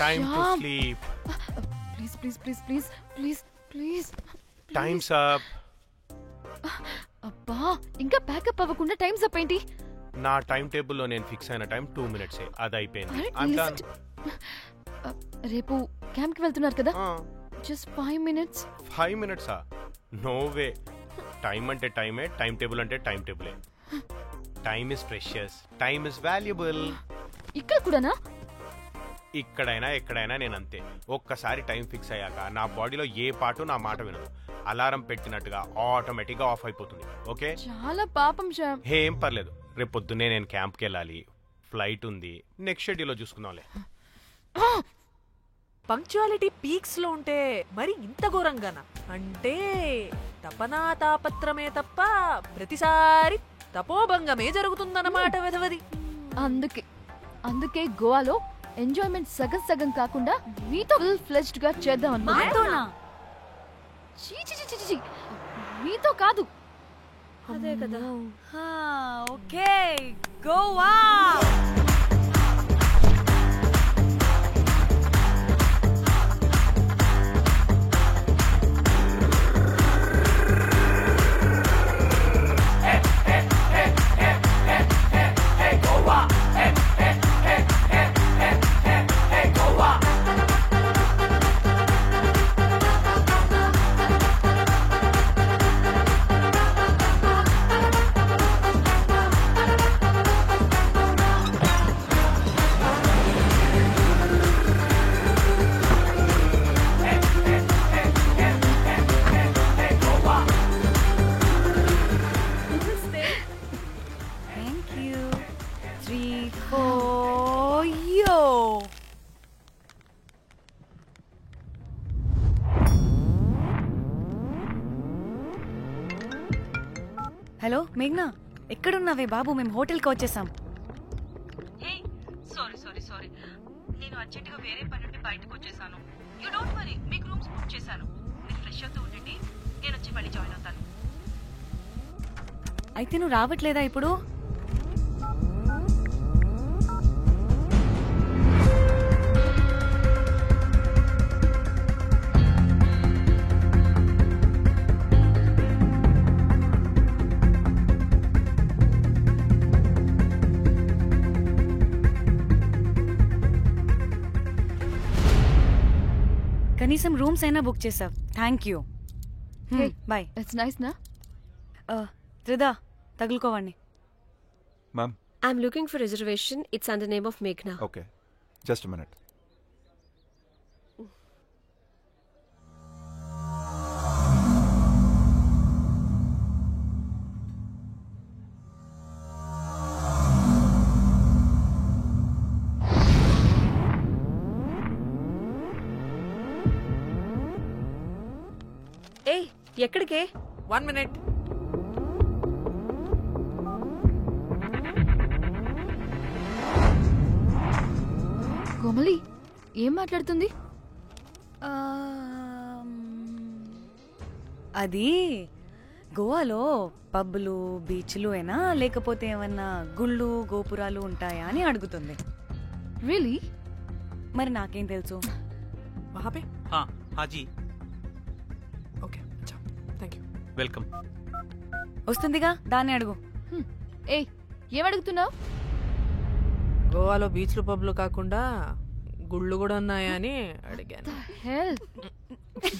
Time to sleep. Please. Time's up. అబ్బా ఇంకా pack up అవ్వకుండా టైమ్స్ అప్ ఏంటి? నా టైం టేబుల్లో నేను ఫిక్స్ అయిన టైం 2 minutes అది అయిపోయింది. రేపు క్యాంప్ కి వెళ్తున్నారు కదా? Just 5 minutes. 5 minutes? No way. Time అంటే టైమే, టైం టేబుల్ అంటే టైం టేబులే. Time is precious, time is valuable. ఇక్కడ కూడానా? ఇక్కడైనా ఎక్కడైనా నేను అంతే. ఒక్కసారి టైం ఫిక్స్ అయ్యాక నా బాడీలో ఏ పార్ట్ నా మాట వినదు. అలారం పెట్టినట్టుగా ఆటోమేటిక్ గా ఆఫ్ అయిపోతుంది. ఓకే, చాలా పాపం శ్యామ్. ఏం పర్లేదు, రేపు పొద్దున్నే నేను క్యాంప్కి వెళ్ళాలి, ఫ్లైట్ ఉంది, నెక్స్ట్ షెడ్యూల్లో చూసుకుందాంలే. పంక్చువాలిటీ పీక్స్ లో ఉంటే మరి ఇంత ఘోరంగానా? అంటే తపనా తాపత్రమే తప్ప ప్రతిసారి తపోభంగమే జరుగుతుందన్నమాట వెధవది. అందుకే గోవాలో ఎంజాయ్మెంట్ సగం కాకుండా మీతో ఫుల్ ఫ్లెజ్డ్ గా చేద్దాం అనుకున్నా. మీతో కాదు. అదే కదా. ఓకే, గోవా. హలో మేఘ్నా, ఎక్కడున్నావే బాబు? మేము హోటల్కి వచ్చేసాం. సారీ, నేను అర్జెంటుగా వేరే పని నుండి బయటకు వచ్చేసాను. యూ డోంట్ వరీ, మీకు రూమ్స్ బుక్ చేశాను. మీరు ఫ్రెష్ అవుతూ ఉండండి, నేను వచ్చి మళ్ళీ జాయిన్ అవుతాను. అయితే నువ్వు రావట్లేదా ఇప్పుడు? కనీసం రూమ్స్ అయినా బుక్ చేసావు. Thank you. Bye. It's nice నా. త్రిదా, తగులుకోవండి. Ma'am. I'm looking for reservation. It's under name of Meghna. Okay. Just a minute. Hey, ఎక్కడికే? 1 minute. కోమలి ఏం మాట్లాడుతుంది? అది గోవాలో పబ్బులు బీచ్లు అయినా లేకపోతే ఏమన్నా గుళ్ళు గోపురాలు ఉంటాయా అని అడుగుతుంది. రియలీ? మరి నాకేం తెలుసు? वहाँ पे? हाँ जी, ओके, अच्छा, थैंक यू. वेलकम. వస్తుందిగా, దాన్ని అడుగు. ఏ ఏమడుగుతున్నావు? గోవాలో బీచ్లు పబ్లు కాకుండా గుళ్ళు కూడా ఉన్నాయా అని అడిగాను.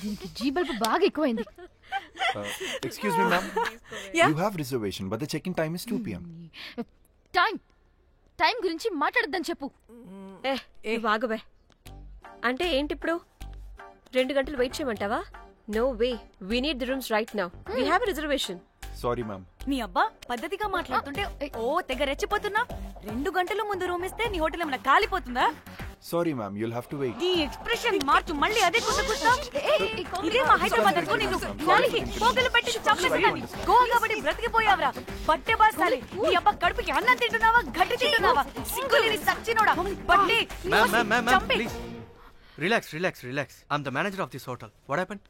దీనికి జీబల్బు బాగా ఎక్కువైంది. Excuse me, ma'am. You have reservation, but the check-in time is 2 p.m. Time గురించి మాట్లాడద్దని చెప్పు. వాగవే. అంటే ఏంటి ఇప్పుడు? 2 గంటలు వెయిట్ చేయమంటావా? No way, we need the rooms right now. We have a reservation. Sorry, ma'am. నీ అబ్బా పద్ధతిగా మాట్లాడుతుంటే ఓ తెగ రెచ్చిపోతున్నా. 2 గంటల ముందు రూమ్ ఇస్తే నీ హోటల్ ఏమైనా కాలిపోతుందా? Sorry, ma'am. You'll have to wait. నీ ఎక్స్ప్రెషన్ మార్చు, మళ్ళీ అదే కుట్టుకుంటా. ఇదే మా హైదరాబాద్ అనుకో. నేను నాలికి పోగలు పెట్టి చంపేస్తాను. గోవా కాబట్టి బ్రతికిపోయావరా బట్టే బాసాలి. నీ అబ్బా కడుపుకి అన్నం తింటున్నావా, గడ్డి తింటున్నావా? సిగ్గులేని సచ్చినోడా బట్టే. Ma'am, please. Relax. I'm the manager of this hotel. What happened?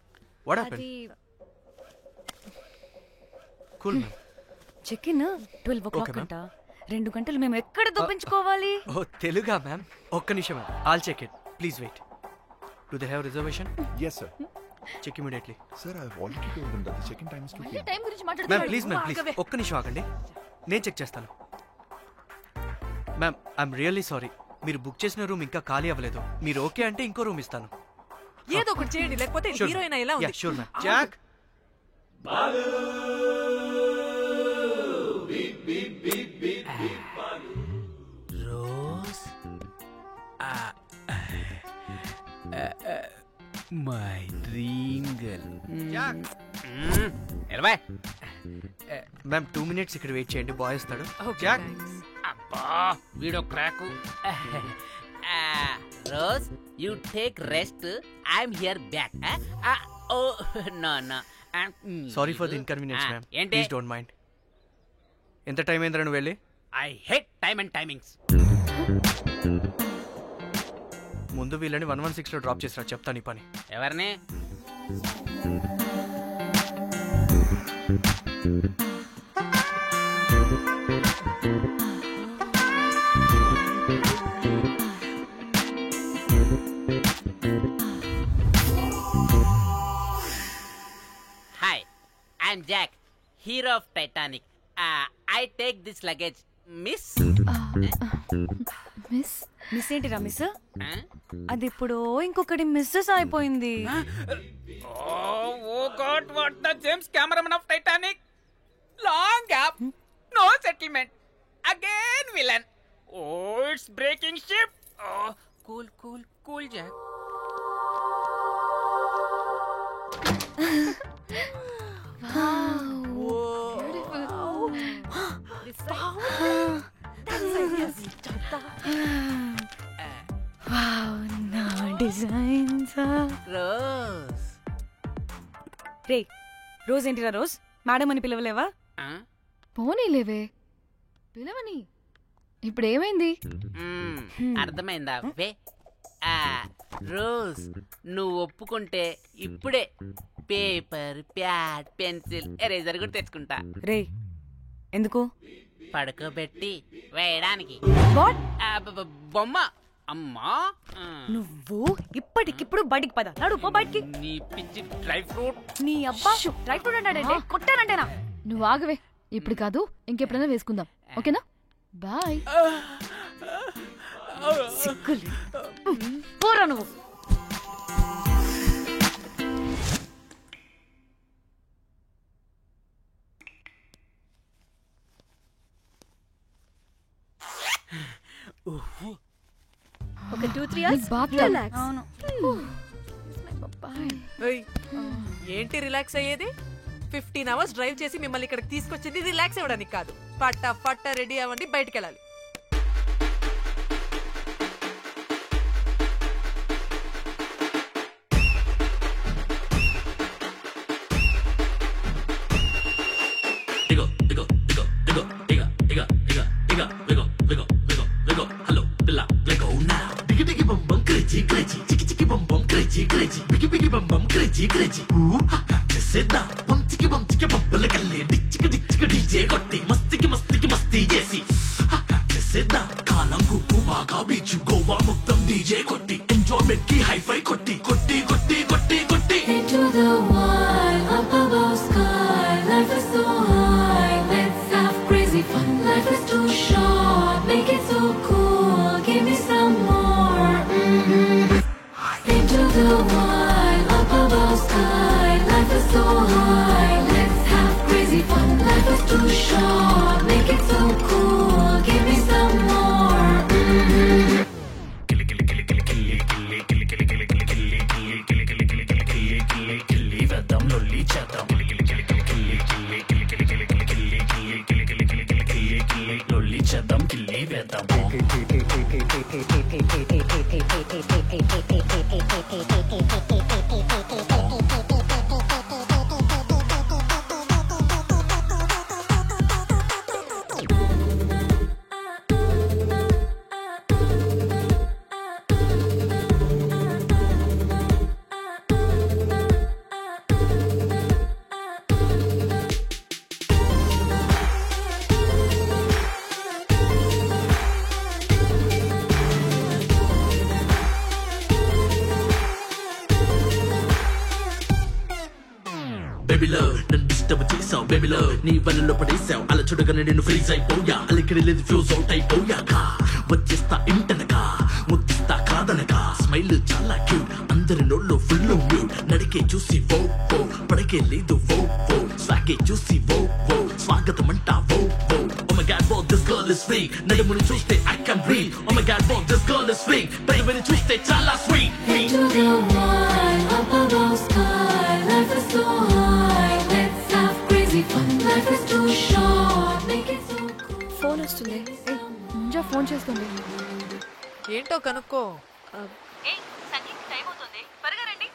Cool, ma'am. Check-in 12 o'clock అంట. 2 గంటలు మేము ఎక్కడ దొప్పించుకోవాలి? ఓ తెలుగా మ్యామ్? ఒక్క నిమిషం, I'll check it. Please wait. Do they have reservation? Yes, sir. Check immediately. Sir, I've already told them that the check-in time is 2 p.m. Time గురించి ma'am మాట్లాడుతున్నాడు. Please ma'am please ఒక్క నిమిషం ఆగండి, నేను చెక్ చేస్తాను. Ma'am I'm really sorry, మీరు book చేసిన room ఇంకా ఖాళీ అవ్వలేదు. మీరు ఓకే అంటే ఇంకో రూమ్ ఇస్తాను. ఏదో ఒకటి చేయండి, లేకపోతే హీరోయిన్ ఎలా ఉంది. Sure ma'am. Jack Rose my dream girl. Jack ma'am 2 minutes ఇక్కడ వెయిట్ చేయండి, బాయ్ వస్తాడు. జాక్ అబ్బా వీడో crack. Rose you take rest, I'm here back. Oh no no. Sorry for the inconvenience ma'am, ఏంటి? Please don't mind. ఎంత time అయిందిరా నువ్వు వెళ్ళి? I hate time and timings. ముందు వీళ్ళని 116లో డ్రాప్ చేసినా, చెప్తాను ఈ పని. ఎవరిని? Hi, I'm Jack, hero of Titanic. I take this luggage miss. Miss miss ఏంటిరా మిస్? అది ఇప్పుడు ఇంకొకటి మిస్సెస్ అయిపోయింది. Oh god, what the James cameraman of Titanic. Long gap, no settlement, again villain. Oh it's breaking ship. Cool cool cool Jack. Rose రే Rose ఏంటిరా Rose? Madam అని పిలవలేవా? పోనీలేవే, పిలవని. ఇప్పుడు ఏమైంది? అర్థమైందా? వే రోజ్, నువ్వు ఒప్పుకుంటే ఇప్పుడే పేపర్, ప్యాడ్, పెన్సిల్, ఎరేజర్ కూడా తెచ్చుకుంటా. రే ఎందుకు? పడుకోబెట్టి వేయడానికి. వాట్? బొమ్మ. అమ్మా నువ్వు ఇప్పటికిప్పుడు బయటికి పద. నడు పో బయటికి. నీ పిచ్చి డ్రై ఫ్రూట్. నీ అబ్బా డ్రై ఫ్రూట్ అంటాడంటే కొట్టానంటేనా? నువ్వు ఆగవే, ఇప్పుడు కాదు ఇంకెప్పుడైనా వేసుకుందాం, ఓకేనా? బాయ్. సిగ్గులు పోరా నువ్వు. ఒక 2-3 hours relax. అవును. ఏయ్, ఏంటి రిలాక్స్ అయ్యేది? 15 hours డ్రైవ్ చేసి మిమ్మల్ని ఇక్కడికి తీసుకొచ్చింది రిలాక్స్ అవ్వడానికి కాదు. పట్ట రెడీ అవ్వండి, బయటికి వెళ్ళాలి. Into the wild, up above sky, life is so high, let's have crazy fun. Life is too short, make it so cool, give me some more. Into the wild, up above sky, life is so high, let's have crazy fun. Life is too short, make it so cool, give me some more. బేబీలో నన్ను disturb చేసావు బేబీలో నీ వలలో పడేసావు అలా చూడగానే నేను freeze అయిపోయా అలికిడి లేదు ఫ్యూజ్ అవుట్ అయిపోయాక వచ్చేస్తా ఇంటనగా ముద్దిస్తా కాదనగా స్మైల్ చాలా క్యూట్ అందరి నోళ్ళు ఫుల్ మ్యూట్ నడికే చూసి వో వో పడకే లేదు వో వో స్వాగే చూసి వో వో స్వాగతం అంటా వో వో Oh my god, wow, this girl is sweet. నడుముని చూస్తే I can breathe. Oh my god, wow, this girl is sweet. పెదవిని చూస్తే చాలా sweet. Into the wild, up above sky. Life is so high. Let's have crazy fun. Life is too short. Make it so cool. Phone వస్తుంది. Munjya phone చేస్తుంది. ఏంటో కనుక్కో. Sangeet time అవుతుంది, త్వరగా రండి.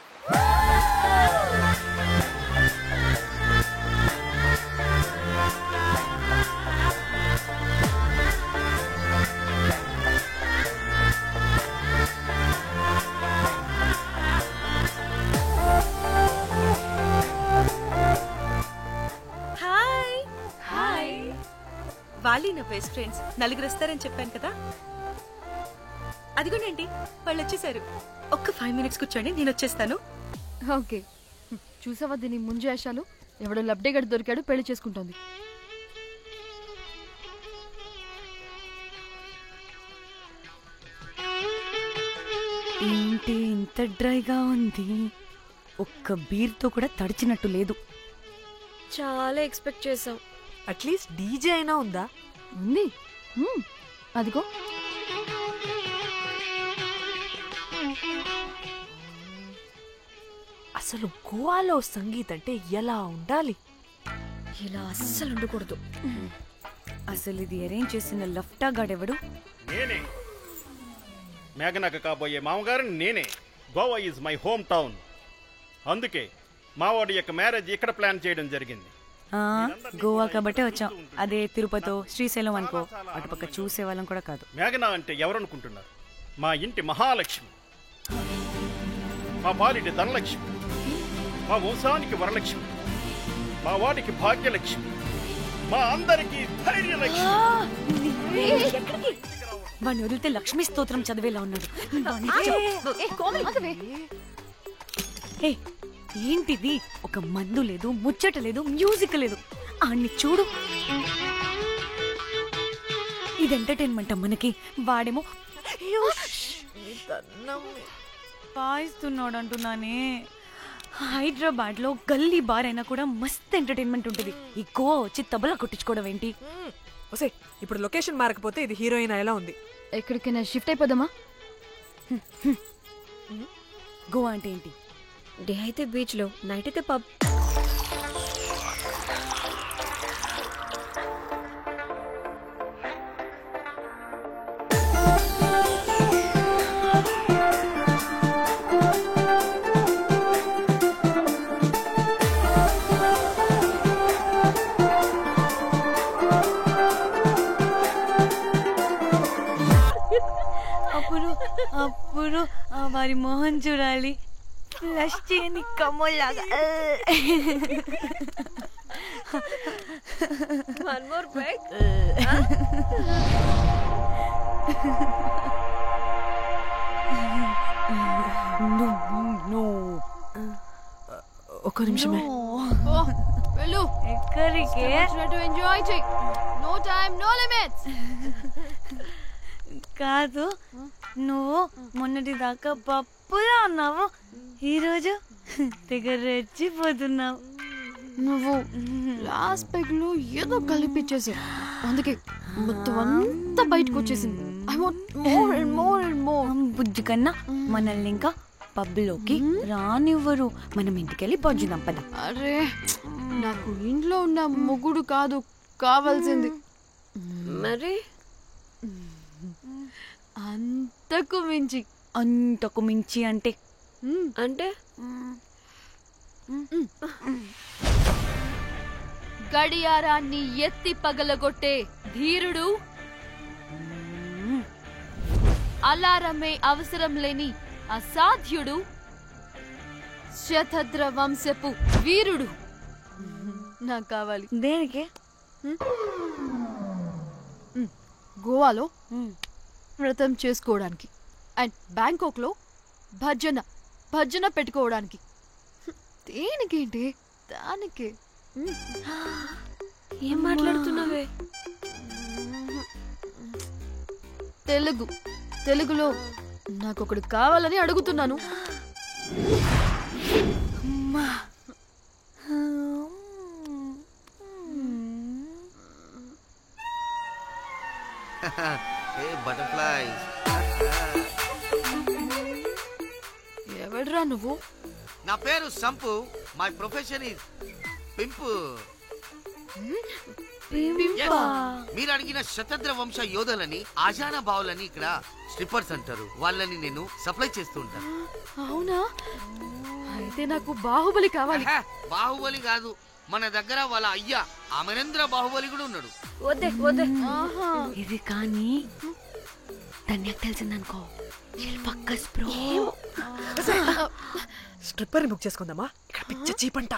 Hi hi వాళ్ళు నా బెస్ట్ ఫ్రెండ్స్, నలుగురు వస్తారని చెప్పాను కదా. అదిగోనండి వాళ్ళు వచ్చేసారు. ఒక్క 5 minutes కూర్చోండి, నేను వచ్చేస్తాను. ఓకే, చూసావా దీని ముంజేషాలు? ఎవడో లబ్డేగడ్ దొరికాడు, పెళ్లి చేసుకుంటోంది. ఏంటి ఇంత డ్రైగా ఉంది? ఒక్క బీర్తో కూడా తడిచినట్టు లేదు. చాలా ఎక్స్పెక్ట్ చేసాం. అట్లీస్ట్ డీజే అయినా ఉందా? ఉంది. అదిగో. అసలు గోవాలో సంగీత్ అంటే ఎలా ఉండాలి? ఇలా అస్సలు ఉండకూడదు. అసలు ఇది అరేంజ్ చేసిన లఫ్టా గాడెవడు? నేనే మేఘనకు కాబోయే మామగారు నేనే. Goa is my home town. అందుకే మావాడి యొక్క మ్యారేజ్ ఇక్కడ ప్లాన్ చేయడం జరిగింది. గోవా కాబట్టే వచ్చాం. అదే తిరుపతి శ్రీశైలం అనుకో, అటుపక్క చూసే వాళ్ళం కూడా కాదు. మేఘన అంటే ఎవరనుకుంటున్నారు? మా ఇంటి మహాలక్ష్మి, మా పాలిటి ధనలక్ష్మి, మా వంశానికి వరలక్ష్మి, మా వాడికి భాగ్యలక్ష్మి, మా అందరికీ ధైర్యలక్ష్మి. వాడిని వదిలితే లక్ష్మీ స్తోత్రం చదివేలా ఉన్నాడు. ఏంటిది? ఒక మందు లేదు, ముచ్చట లేదు, మ్యూజిక్ లేదు. ఆడిని చూడు. ఇది ఎంటర్టైన్మెంట్ మనకి. వాడేమో పాయిస్తున్నాడు అంటున్నానే. హైదరాబాద్ లో గల్లీ బార్ అయినా కూడా మస్త్ ఎంటర్టైన్మెంట్ ఉంటుంది. ఈ గోవా వచ్చి తబలా కొట్టించుకోవడం ఏంటి? ఇప్పుడు లొకేషన్ మారకపోతే ఇది హీరోయిన్ ఎలా ఉంది? ఎక్కడికైనా షిఫ్ట్ అయిపోదామా? గోవా అంటే ఏంటి? డే అయితే బీచ్ లో, నైట్ అయితే పబ్. అప్పుడు వారి మొహం చూడాలి, ఫ్లష్ చేయని కమ్మలాగా. One more break. ఒక్క నిమిషమే. వెళ్ళు. ఎక్కడికే? ఎంజాయ్ చెయ్. No time, no limits. కాదు, నువ్వు మొన్నటి దాకా పప్పులా ఉన్నావు, ఈరోజు తెగ రెచ్చిపోతున్నావు. నువ్వు లాస్ట్ పెగ్ లో ఏదో కలిపిచ్చేసావు, అందుకే మొత్తం అంతా బయటకు వచ్చేసింది. I want more and more and more. బుజ్జి కన్నా మనల్ని ఇంకా పబ్లోకి రానివ్వరు. మనం ఇంటికెళ్ళి పొంచుదాం పద. అరే, నాకు ఇంట్లో ఉన్న మొగుడు కాదు కావాల్సింది. మరి అంతకు మించి. అంతకు మించి అంటే అంటే గడియారాన్ని ఎత్తి పగలగొట్టే ధీరుడు, అలారమే అవసరం లేని అసాధ్యుడు, శతద్ర వంశపు వీరుడు నాకు కావాలి. దేనికి? గోవాలో వ్రతం చేసుకోవడానికి అండ్ బ్యాంకాక్ లో భజన పెట్టుకోవడానికి. దేనికేంటి? దానికి ఏం మాట్లాడుతున్నావే? తెలుగులో నాకొకడు కావాలని అడుగుతున్నాను. ఎవడ్రా నువ్వు? నా పేరు Sampu. My profession is pimp. మీరు అడిగిన శతద్ర వంశ యోధులని ఆజానా బావులని ఇక్కడ స్ట్రిప్పర్స్ అంటారు. వాళ్ళని నేను సప్లై చేస్తూ ఉంటాను. అవునా? అయితే నాకు బాహుబలి కావాలి. బాహుబలి కాదు, మన దగ్గర వాళ్ళ అయ్యా అమరేంద్ర బాహుబలి కూడా ఉన్నాడు. వద్దే వద్దే. ఇది కానీ ధన్యకు తెలిసిందనుకో పక్కస్ బ్రో. స్ట్రిప్పర్ బుక్ చేసుకుందామా? ఇక్కడ పిచ్చ చీపంట.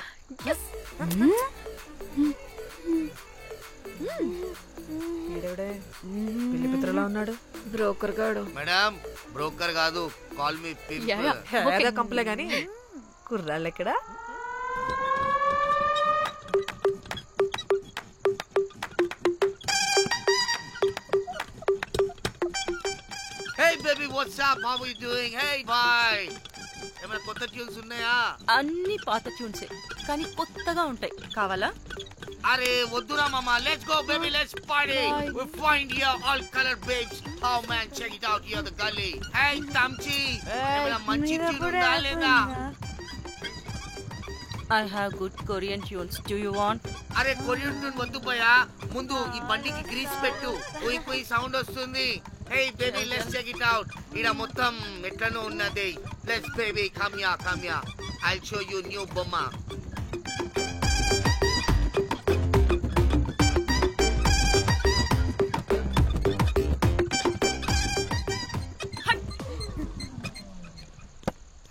పెళ్లి పిత్రలా ఉన్నాడు. బ్రోకర్ గాడు. మేడం బ్రోకర్ కాదు, కాల్ మీ పింప్. కంపలే గాని కుర్రాళ్ళు ఎక్కడ? Hey baby, what's up? How are you doing? Hey bye. ఏమైనా కొత్త ట్యూన్స్ ఉన్నాయా? అన్ని పాత ట్యూన్సే కానీ కొత్తగా ఉంటాయి. కావాలా? అరే వద్దురా మామ. Let's go baby, let's party. We find here all color babes. Oh man, check it out here the gully. Hey Tamchi, ఏమైనా మంచి ట్యూన్ ఉందా లేదా? I have good Korean tunes. Do you want? అరే కొరియన్ ట్యూన్ వద్దు పోయా. ముందు ఈ బండికి గ్రీస్ పెట్టు. పోయి పోయి సౌండ్ వస్తుంది. Hey baby, let's check it out. ఇడ మొత్తం ఎట్లనో ఉన్నది. Let's baby, come here. I'll show you new బొమ్మ.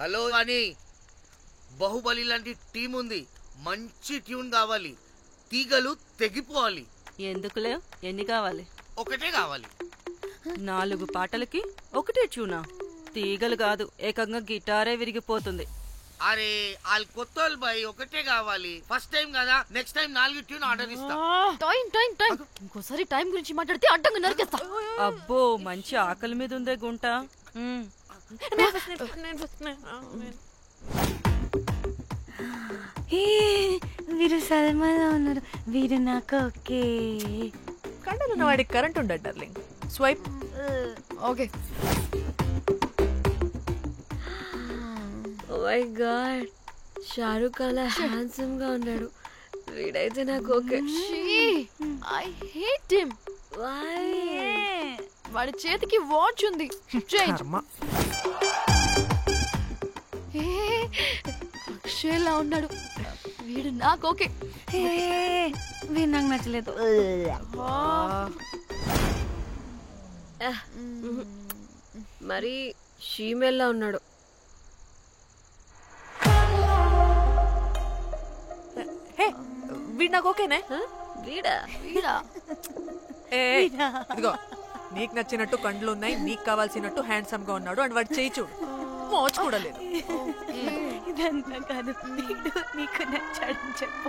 హలో అని బాహుబలి లాంటి టీం ఉంది. మంచి ట్యూన్ కావాలి. తీగలు తెగిపోవాలి. ఎందుకులే? ఎన్ని కావాలి? ఒకటే కావాలి. 4 పాటలకి ఒకటే ట్యూనా? తీగలు కాదు, ఏకంగా గిటారే విరిగిపోతుంది. అరే వాళ్ళు కొత్త వాళ్ళు బై, ఒకటే కావాలి. ఫస్ట్ టైం కదా, నెక్స్ట్ టైం 4 ట్యూన్ ఆర్డర్ ఇస్తా. టైం ఇంకోసారి టైం గురించి మాట్లాడితే అడ్డంగా నరికేస్తా. అబ్బో మంచి ఆకలి మీద ఉందే గుంట. వీరు సల్మాలో ఉన్నారు. వీరు నాకు ఓకే. కండలున్న వాడికి కరెంట్ ఉండదు darling. Swipe. Okay. Oh my god, Shahrukh అలా హ్యాండ్సమ్ గా ఉన్నాడు. వీడైతే నాకు okay. I hate him. Why? వాడి చేతికి వాచ్ ఉంది. అక్షయ్లా ఉన్నాడు. వీడు నాకు ఓకే. వీడు నాకు నచ్చలేదు. మరి షీమేల్లా ఉన్నాడు. వీడు నాకు ఓకేనే. వీడా? ఇదిగో, నీకు నచ్చినట్టు కండ్లు ఉన్నాయి, నీకు కావాల్సినట్టు హ్యాండ్సమ్ గా ఉన్నాడు. అండ్ వాడు చేయి చూడు, మోచు కూడా లేదు. ఇదంతా కాదు, వీడు నీకు నచ్చాడని చెప్పు.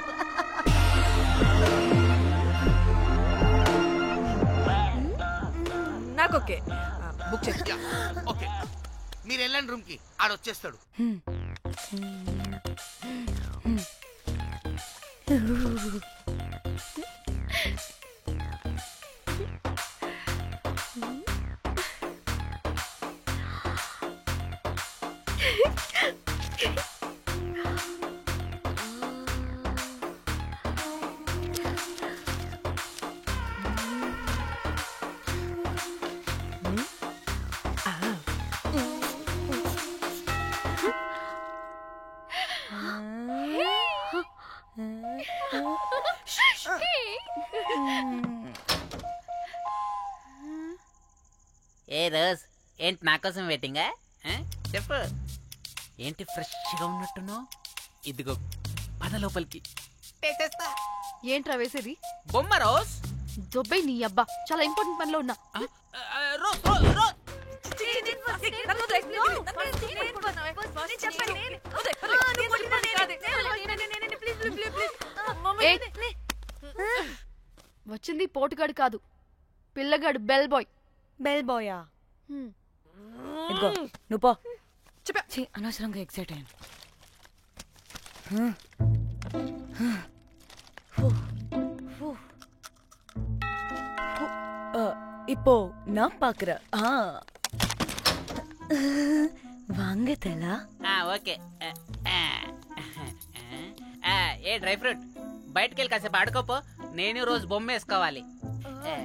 నాకు ఓకే. బుక్ చేస్తా. ఓకే, మీరు వెళ్ళండి రూమ్ కి, ఆడొచ్చేస్తాడు. ఏ రోజ్, ఏంటి నా కోసం వెయిటింగా? చెప్పు, ఏంటి ఫ్రెష్గా ఉన్నట్టున్నావు? ఇదిగో పద లోపలికి. ఏంట్రా వేసేది? బొమ్మ రోజ్. దొబ్బై నీ అబ్బా, చాలా ఇంపార్టెంట్ పనిలో ఉన్నా. వచ్చింది పోటుగాడు కాదు, పిల్లగాడు బెల్ బాయ్. బెల్ బాయా? ఇదిగో నువ్వు పో. ఛీ, అనవసరంగా ఎక్సైట్ అయ్యాను. இப்போ நான் பாக்குறேன். வாங்க தலா. ఓకే. ఏ డ్రై ఫ్రూట్ బయటకు వెళ్ళి కాసేపు ఆడుకోపో, నేను రోజు బొమ్మ వేసుకోవాలి.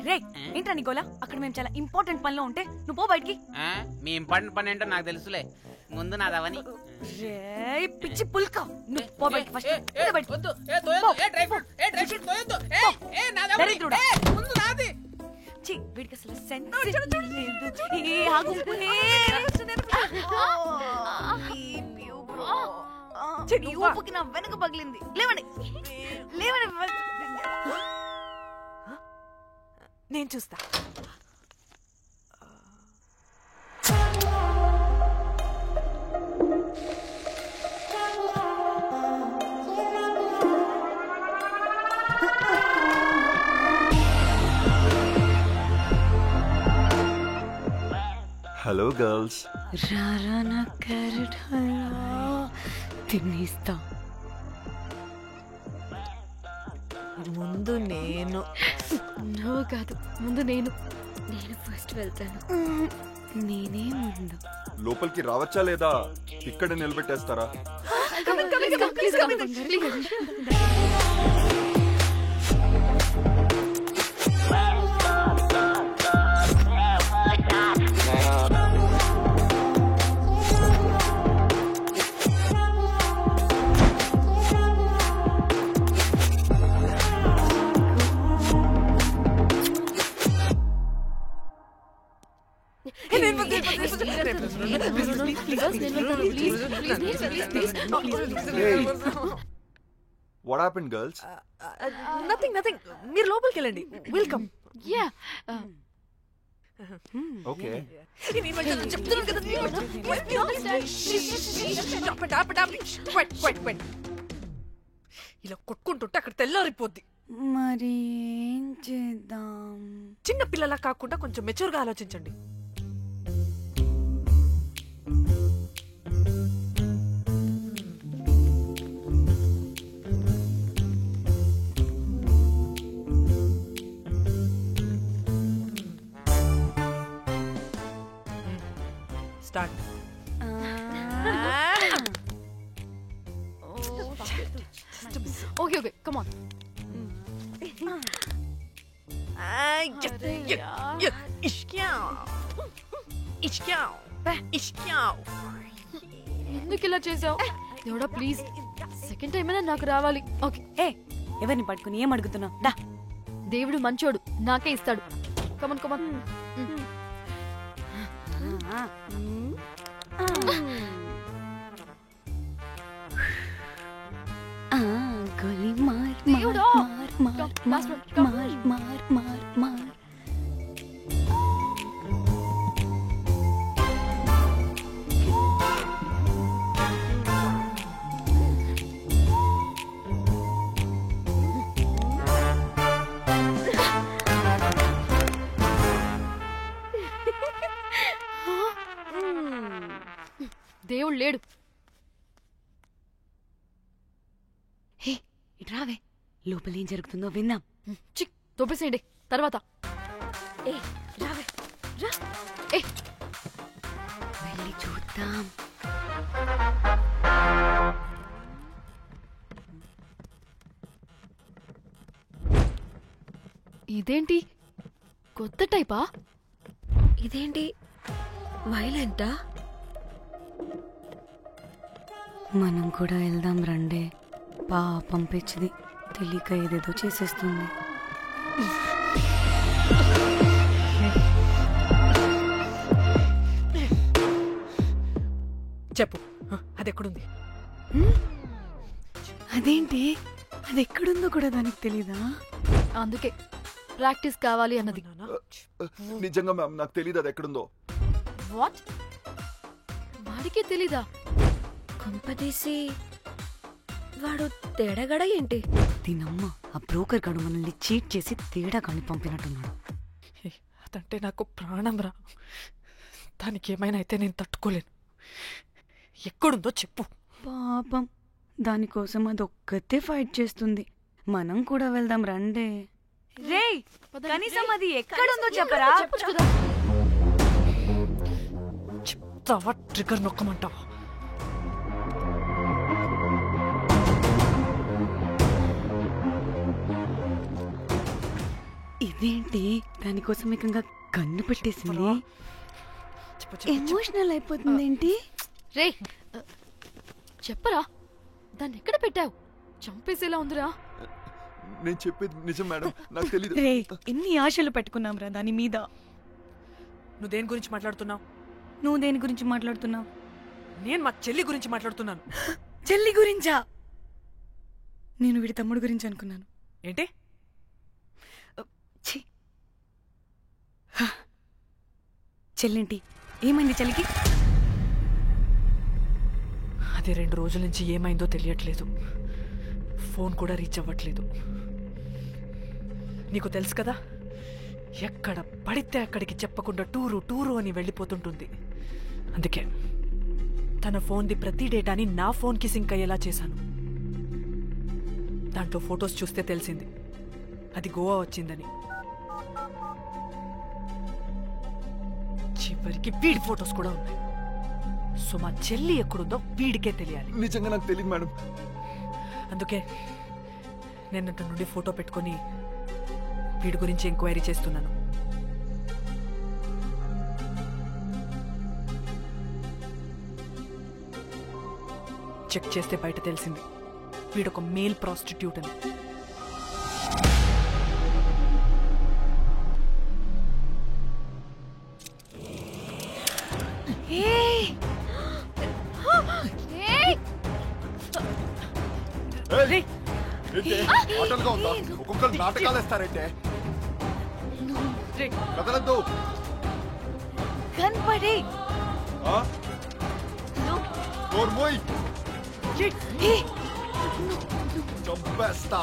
రే ఏంట్రా నికోలా, అక్కడ మేము చాలా ఇంపార్టెంట్ పనిలో ఉంటే నువ్వు పో బయటికి. మీ ఇంపార్టెంట్ పని ఏంటో నాకు తెలుసులే, ముందు నాదవని. రే పిచ్చి పుల్క, నువ్వు పో బయటికి ఫస్ట్. వీడికి అసలు సెన్స్ ఊపుకి నా వెనక పగిలింది. లేవండి లేవండి, నేను చూస్తా. Hello girls. రారా నా క్యారెట్ హల్వా తినేస్తా. ముందు నేను. నువ్వు కాదు, ముందు నేను. నేను ఫస్ట్ వెళ్తాను. నేనే ముందు. లోపలికి రావచ్చా లేదా ఇక్కడ నిలబెట్టేస్తారా? What happened, girls? Nothing nothing, మీరు లోపలికి వెళ్ళండి. వెల్కమ్. Yeah Okay. చెప్తున్నాను కదా. ఇలా కొట్టుకుంటుంటే అక్కడ తెల్లారిపోద్ది. మరి ఏం చేద్దాం? చిన్న పిల్లలా కాకుండా కొంచెం మెచ్యూర్ గా ఆలోచించండి. Start. Okay okay, come on. ఎందుకు ఇలా చేసావు దేవుడా? ప్లీజ్ సెకండ్ టైం అయినా నాకు రావాలి. ఓకే. ఎవరిని పట్టుకుని ఏం అడుగుతున్నావు? దా, దేవుడు మంచోడు, నాకే ఇస్తాడు. Come on come on. గోలీ మార్ దేవుడా. మార్ మార్ మార్ మార్ మార్ మార్. దేవుడు లేడు. హే ఇట్రావే, లోపల ఏం జరుగుతుందో విందాం. చిక్ తోపేసేయండి తర్వాత. రావే రా, వెళ్ళి చూద్దాం. ఇదేంటి కొత్త టైపా? ఇదేంటి వైలెంటా? మనం కూడా వెళ్దాం రండే. పాపం పిచ్చిది, తెలియక ఏదేదో చేసేస్తుంది. చెప్పు, అది ఎక్కడుంది? అదేంటి, అది ఎక్కడుందో కూడా దానికి తెలీదా? అందుకే ప్రాక్టీస్ కావాలి అన్నది. నిజంగా మ్యామ్ నాకు తెలియదు అది ఎక్కడుందో. వాట్? వాడికి తెలీదా? కొంపదీసి వాడు తేడాగడ ఏంటి? దీనమ్మ ఆ బ్రోకర్ గాడు మనల్ని చీట్ చేసి తేడా కాని పంపినట్టున్నాడు. అదంటే నాకు ప్రాణం రా. దానికి ఏమైనా అయితే నేను తట్టుకోలేను. ఎక్కడుందో చెప్పు. పాపం దానికోసం అది ఒక్కతే ఫైట్ చేస్తుంది. మనం కూడా వెళ్దాం రండి. రేయ్ కనీసం అది ఎక్కడుందో చెప్పరా? చెప్తావా? ట్రిగర్ నొక్కమంటావా? ఇదేంటి దానికోసం ఏకంగా కన్ను పెట్టేసింది. ఎమోషనల్ అయిపోతుంది ఏంటి? రే చెప్పరా, దాన్ని ఎక్కడ పెట్టావు? చంపేసేలా ఉందిరా. నేను చెప్పేది నిజం మేడం, నాకు తెలియదు. రే ఎన్ని ఆశలు పెట్టుకున్నాం రా దాని మీద. నువ్వు దేని గురించి మాట్లాడుతున్నావు? నువ్వు దేని గురించి మాట్లాడుతున్నావు? నేను మా చెల్లి గురించి మాట్లాడుతున్నాను. చెల్లి గురించా? నేను వీడి తమ్ముడు గురించి అనుకున్నాను. ఏంటి? చెల్లింటి ఏమైంది చెల్లికి? అది 2 రోజుల నుంచి ఏమైందో తెలియట్లేదు. ఫోన్ కూడా రీచ్ అవ్వట్లేదు. నీకు తెలుసు కదా, ఎక్కడ పడితే అక్కడికి చెప్పకుండా టూరు అని వెళ్ళిపోతుంటుంది. అందుకే తన ఫోన్ది ప్రతి డేటాని నా ఫోన్కి సింక్ అయ్యేలా చేశాను. దాంట్లో ఫొటోస్ చూస్తే తెలిసింది అది గోవా వచ్చిందని. చివరికి వీడి ఫొటోస్ కూడా ఉన్నాయి. సో మా చెల్లి ఎక్కడుందో వీడికే తెలియాలి. నిజంగా నాకు తెలియదు మేడం. అందుకే నేను అతని నుండి ఫోటో పెట్టుకొని వీడి గురించి ఎంక్వైరీ చేస్తున్నాను. చెక్ చేస్తే బయట తెలిసింది వీడొక మేల్ ప్రాస్టిట్యూట్ అని. ఆటలుగా ఉందా? ఒక్కొక్కరు నాటకాలు వేస్తారంటే కదలద్దు. కనపడే చంపేస్తా.